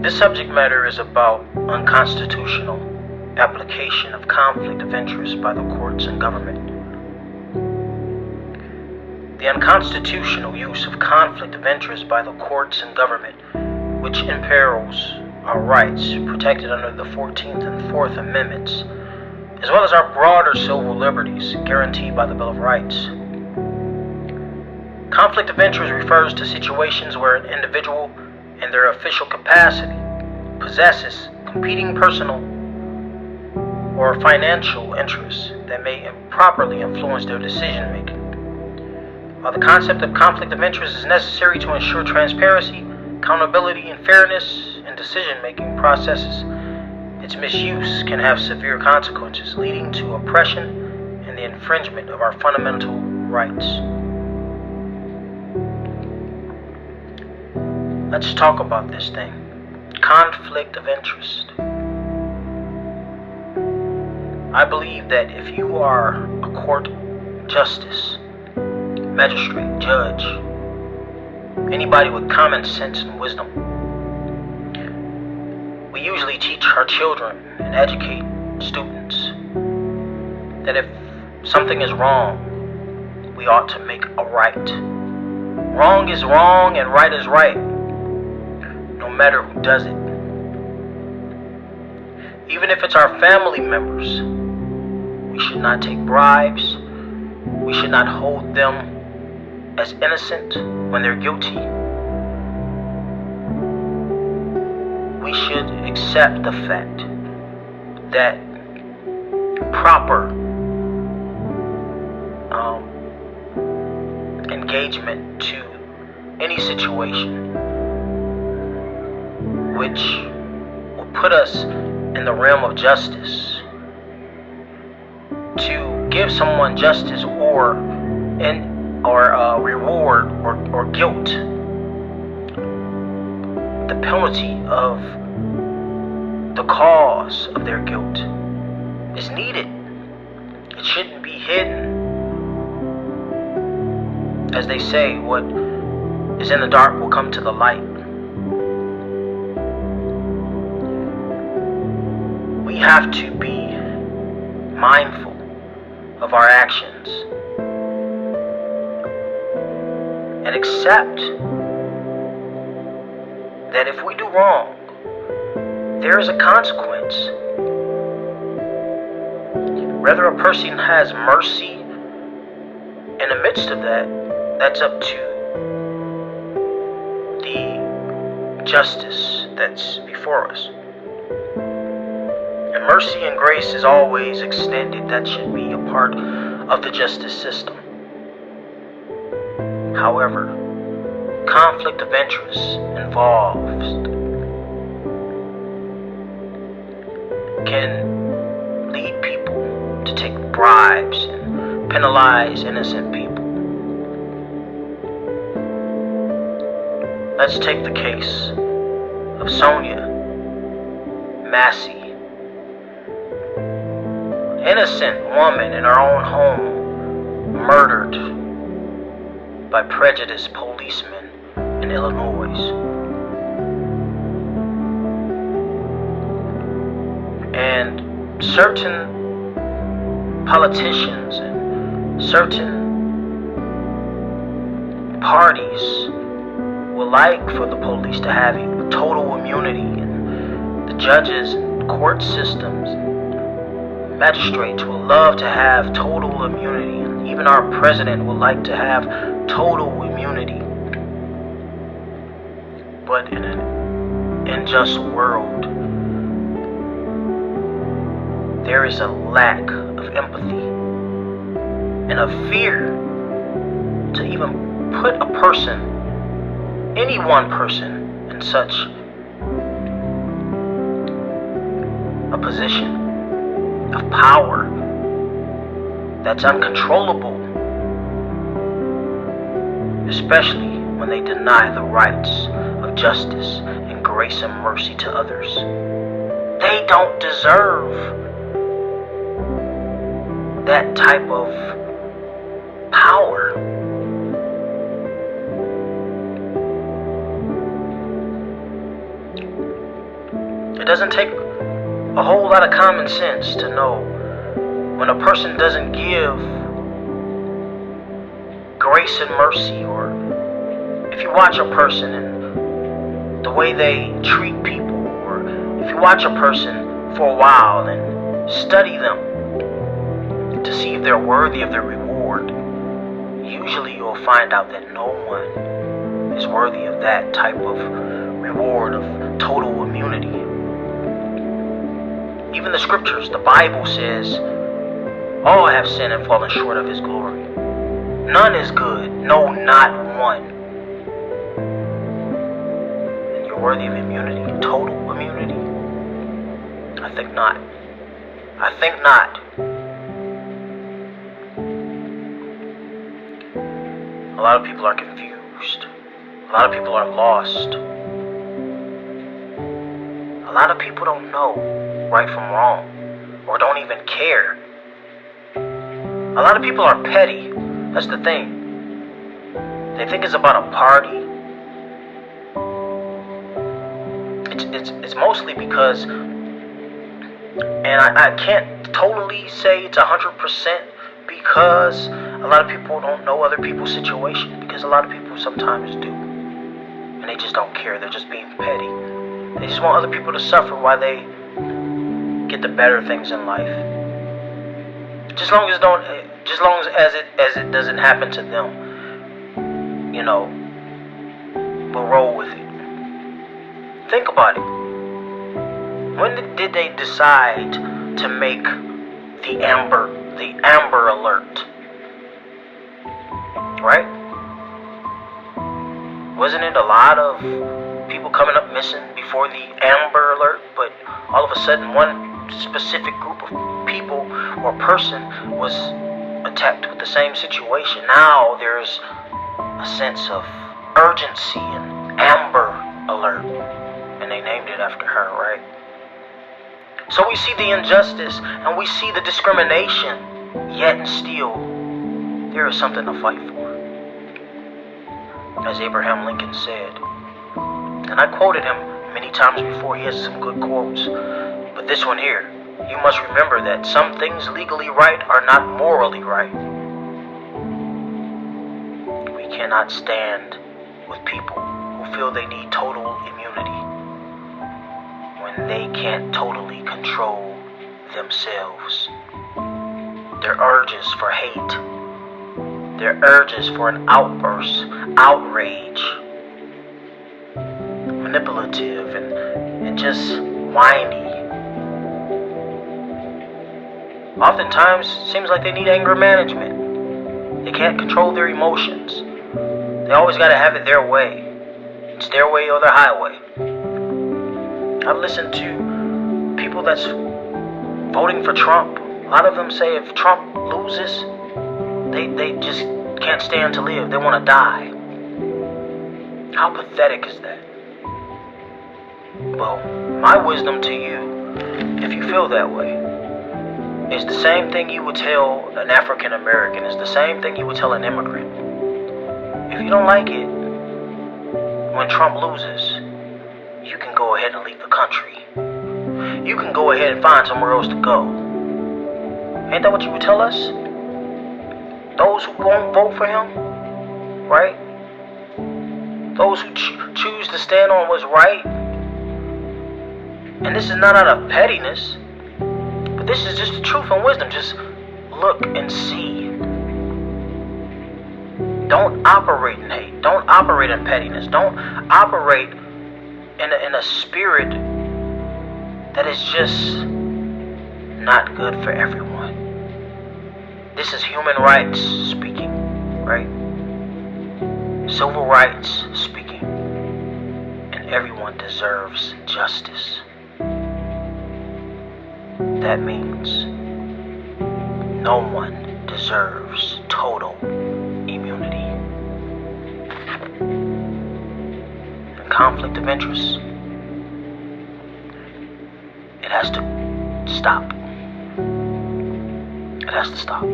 This subject matter is about unconstitutional application of conflict of interest by the courts and government. The unconstitutional use of conflict of interest by the courts and government, which imperils our rights protected under the 14th and 4th Amendments, as well as our broader civil liberties guaranteed by the Bill of Rights. Conflict of interest refers to situations where an individual, in their official capacity, possesses competing personal or financial interests that may improperly influence their decision making. While the concept of conflict of interest is necessary to ensure transparency, accountability, and fairness in decision making processes, its misuse can have severe consequences, leading to oppression and the infringement of our fundamental rights. Let's talk about this thing. Conflict of interest. I believe that if you are a court justice, magistrate, judge, anybody with common sense and wisdom, we usually teach our children and educate students that if something is wrong, we ought to make a right. Wrong is wrong and right is right, no matter who does it. Even if it's our family members, we should not take bribes. We should not hold them as innocent when they're guilty. We should accept the fact that proper engagement to any situation which will put us in the realm of justice, to give someone justice or reward or guilt, the penalty of the cause of their guilt is needed. It shouldn't be hidden. As they say, what is in the dark will come to the light. We have to be mindful of our actions and accept that if we do wrong, there is a consequence. Whether a person has mercy in the midst of that, that's up to the justice that's before us. And mercy and grace is always extended. That should be a part of the justice system. However, conflict of interest involved can lead people to take bribes and penalize innocent people. Let's take the case of Sonia Massey, innocent woman in her own home, murdered by prejudiced policemen in Illinois. And certain politicians and certain parties would like for the police to have total immunity, and the judges and court systems and magistrates would love to have total immunity, and even our president would like to have total immunity. But in an unjust world, there is a lack of empathy and a fear to even put a person, any one person, in such a position of power that's uncontrollable, especially when they deny the rights of justice and grace and mercy to others. They don't deserve that type of power. It doesn't take a whole lot of common sense to know when a person doesn't give grace and mercy, or if you watch a person and the way they treat people, or if you watch a person for a while and study them to see if they're worthy of their reward, usually you'll find out that no one is worthy of that type of reward of total immunity. Even the scriptures, the Bible says, all have sinned and fallen short of his glory. None is good, no, not one. And you're worthy of immunity, total immunity? I think not. I think not. A lot of people are confused. A lot of people are lost. A lot of people don't know right from wrong, or don't even care. A lot of people are petty. That's the thing. They think it's about a party. It's mostly because, and I can't totally say it's 100% because a lot of people don't know other people's situation, because a lot of people sometimes do, and they just don't care. They're just being petty. They just want other people to suffer while they get the better things in life. Just long as it doesn't happen to them, we'll roll with it. Think about it. When did they decide to make the Amber Alert? Right? Wasn't it a lot of people coming up missing before the Amber Alert? But all of a sudden, one specific group of people or person was attacked with the same situation. Now there's a sense of urgency and Amber Alert, and they named it after her, right? So we see the injustice and we see the discrimination, yet and still there is something to fight for. As Abraham Lincoln said, and I quoted him many times before. He has some good quotes, but this one here: you must remember that some things legally right are not morally right. We cannot stand with people who feel they need total immunity when they can't totally control themselves. Their urges for hate, their urges for an outburst, outrage, manipulative and just whiny. Oftentimes, it seems like they need anger management. They can't control their emotions. They always got to have it their way. It's their way or the highway. I've listened to people that's voting for Trump. A lot of them say if Trump loses, they just can't stand to live. They want to die. How pathetic is that? Well, my wisdom to you, if you feel that way, is the same thing you would tell an African American. It's the same thing you would tell an immigrant. If you don't like it when Trump loses, you can go ahead and leave the country. You can go ahead and find somewhere else to go. Ain't that what you would tell us? Those who won't vote for him, right? Those who choose to stand on what's right. And this is not out of pettiness, but this is just the truth and wisdom. Just look and see. Don't operate in hate. Don't operate in pettiness. Don't operate in a spirit that is just not good for everyone. This is human rights speaking, right? Civil rights speaking. And everyone deserves justice. That means no one deserves total immunity. And conflict of interest, it has to stop. It has to stop.